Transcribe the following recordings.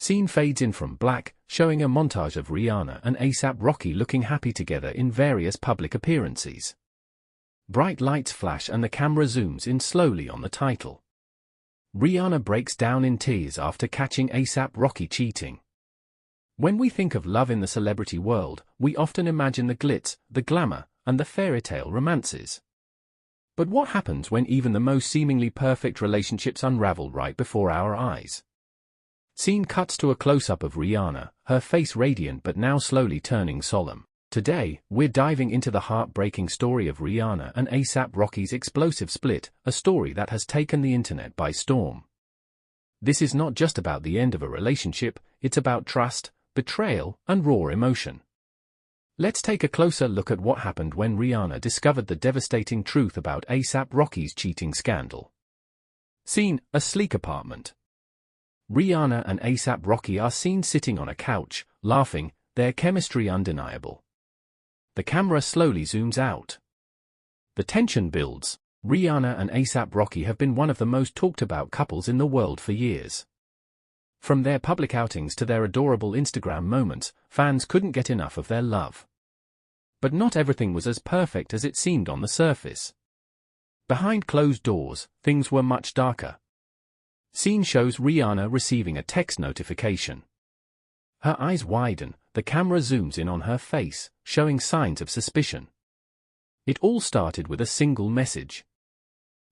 Scene fades in from black, showing a montage of Rihanna and A$AP Rocky looking happy together in various public appearances. Bright lights flash and the camera zooms in slowly on the title. Rihanna breaks down in tears after catching A$AP Rocky cheating. When we think of love in the celebrity world, we often imagine the glitz, the glamour, and the fairy tale romances. But what happens when even the most seemingly perfect relationships unravel right before our eyes? Scene cuts to a close-up of Rihanna, her face radiant but now slowly turning solemn. Today, we're diving into the heartbreaking story of Rihanna and A$AP Rocky's explosive split, a story that has taken the internet by storm. This is not just about the end of a relationship, it's about trust, betrayal, and raw emotion. Let's take a closer look at what happened when Rihanna discovered the devastating truth about A$AP Rocky's cheating scandal. Scene: a sleek apartment. Rihanna and A$AP Rocky are seen sitting on a couch, laughing, their chemistry undeniable. The camera slowly zooms out. The tension builds. Rihanna and A$AP Rocky have been one of the most talked about couples in the world for years. From their public outings to their adorable Instagram moments, fans couldn't get enough of their love. But not everything was as perfect as it seemed on the surface. Behind closed doors, things were much darker. Scene shows Rihanna receiving a text notification. Her eyes widen, the camera zooms in on her face, showing signs of suspicion. It all started with a single message.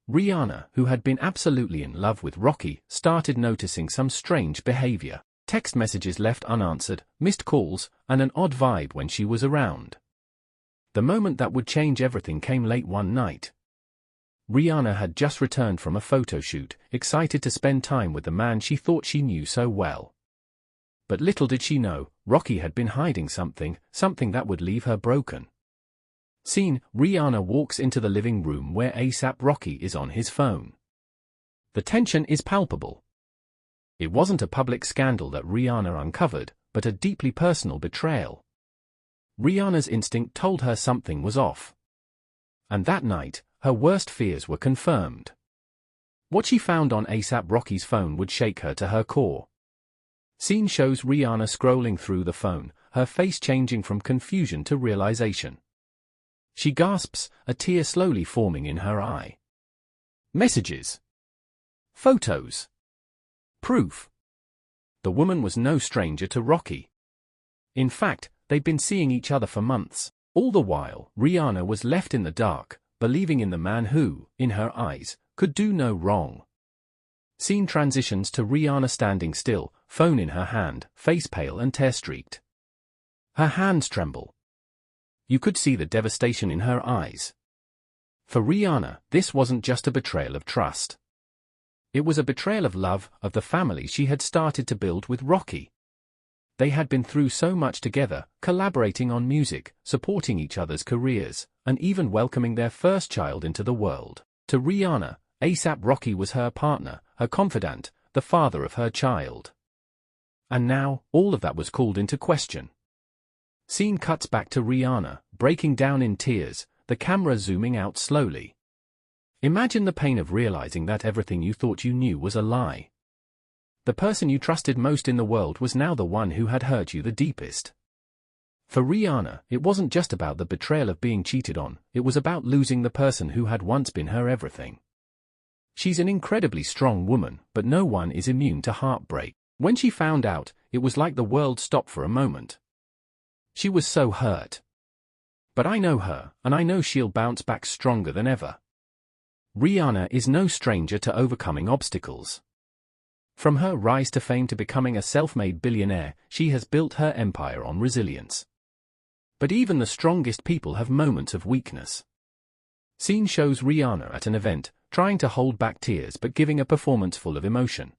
Rihanna, who had been absolutely in love with Rocky, started noticing some strange behavior. Text messages left unanswered, missed calls, and an odd vibe when she was around. The moment that would change everything came late one night. Rihanna had just returned from a photo shoot, excited to spend time with the man she thought she knew so well. But little did she know, Rocky had been hiding something that would leave her broken. Scene: Rihanna walks into the living room where A$AP Rocky is on his phone. The tension is palpable. It wasn't a public scandal that Rihanna uncovered, but a deeply personal betrayal. Rihanna's instinct told her something was off. And that night, her worst fears were confirmed. What she found on A$AP Rocky's phone would shake her to her core. Scene shows Rihanna scrolling through the phone, her face changing from confusion to realization. She gasps, a tear slowly forming in her eye. Messages. Photos. Proof. The woman was no stranger to Rocky. In fact, they'd been seeing each other for months. All the while, Rihanna was left in the dark, believing in the man who, in her eyes, could do no wrong. Scene transitions to Rihanna standing still, phone in her hand, face pale and tear-streaked. Her hands tremble. You could see the devastation in her eyes. For Rihanna, this wasn't just a betrayal of trust. It was a betrayal of love, of the family she had started to build with Rocky. They had been through so much together, collaborating on music, supporting each other's careers, and even welcoming their first child into the world. To Rihanna, A$AP Rocky was her partner, her confidant, the father of her child. And now, all of that was called into question. Scene cuts back to Rihanna, breaking down in tears, the camera zooming out slowly. Imagine the pain of realizing that everything you thought you knew was a lie. The person you trusted most in the world was now the one who had hurt you the deepest. For Rihanna, it wasn't just about the betrayal of being cheated on, it was about losing the person who had once been her everything. She's an incredibly strong woman, but no one is immune to heartbreak. When she found out, it was like the world stopped for a moment. She was so hurt. But I know her, and I know she'll bounce back stronger than ever. Rihanna is no stranger to overcoming obstacles. From her rise to fame to becoming a self-made billionaire, she has built her empire on resilience. But even the strongest people have moments of weakness. Scene shows Rihanna at an event, trying to hold back tears but giving a performance full of emotion.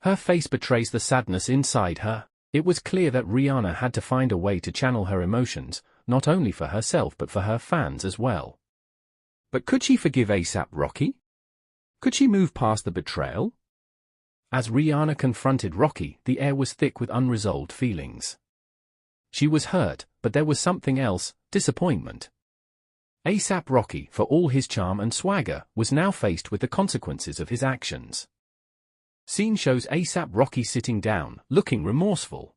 Her face betrays the sadness inside her. It was clear that Rihanna had to find a way to channel her emotions, not only for herself but for her fans as well. But could she forgive A$AP Rocky? Could she move past the betrayal? As Rihanna confronted Rocky, the air was thick with unresolved feelings. She was hurt, but there was something else, disappointment. A$AP Rocky, for all his charm and swagger, was now faced with the consequences of his actions. Scene shows ASAP Rocky sitting down, looking remorseful.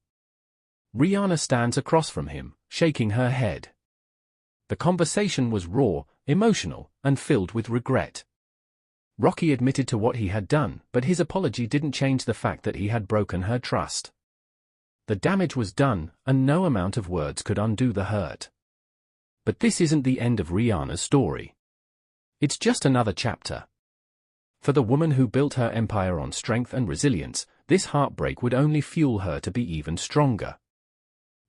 Rihanna stands across from him, shaking her head. The conversation was raw, emotional, and filled with regret. Rocky admitted to what he had done, but his apology didn't change the fact that he had broken her trust. The damage was done, and no amount of words could undo the hurt. But this isn't the end of Rihanna's story. It's just another chapter. For the woman who built her empire on strength and resilience, this heartbreak would only fuel her to be even stronger.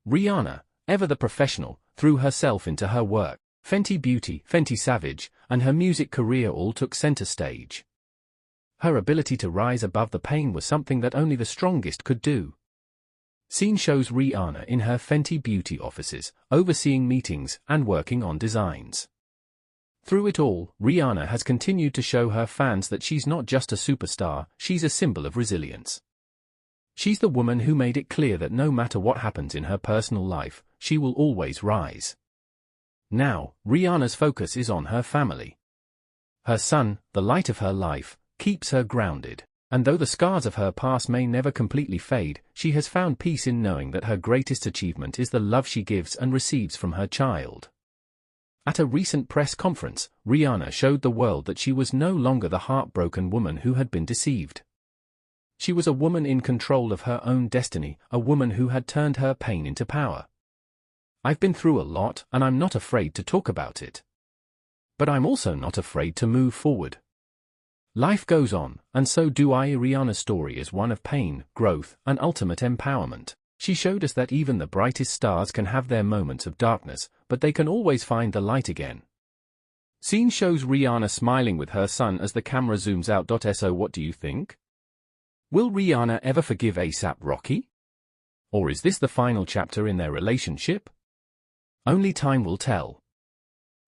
Rihanna, ever the professional, threw herself into her work. Fenty Beauty, Fenty Savage, and her music career all took center stage. Her ability to rise above the pain was something that only the strongest could do. Scene shows Rihanna in her Fenty Beauty offices, overseeing meetings and working on designs. Through it all, Rihanna has continued to show her fans that she's not just a superstar, she's a symbol of resilience. She's the woman who made it clear that no matter what happens in her personal life, she will always rise. Now, Rihanna's focus is on her family. Her son, the light of her life, keeps her grounded, and though the scars of her past may never completely fade, she has found peace in knowing that her greatest achievement is the love she gives and receives from her child. At a recent press conference, Rihanna showed the world that she was no longer the heartbroken woman who had been deceived. She was a woman in control of her own destiny, a woman who had turned her pain into power. I've been through a lot, and I'm not afraid to talk about it. But I'm also not afraid to move forward. Life goes on, and so do I. Rihanna's story is one of pain, growth, and ultimate empowerment. She showed us that even the brightest stars can have their moments of darkness, but they can always find the light again. Scene shows Rihanna smiling with her son as the camera zooms out. So what do you think? Will Rihanna ever forgive ASAP Rocky? Or is this the final chapter in their relationship? Only time will tell.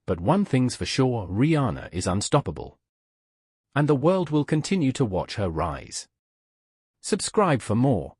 But one thing's for sure, Rihanna is unstoppable. And the world will continue to watch her rise. Subscribe for more.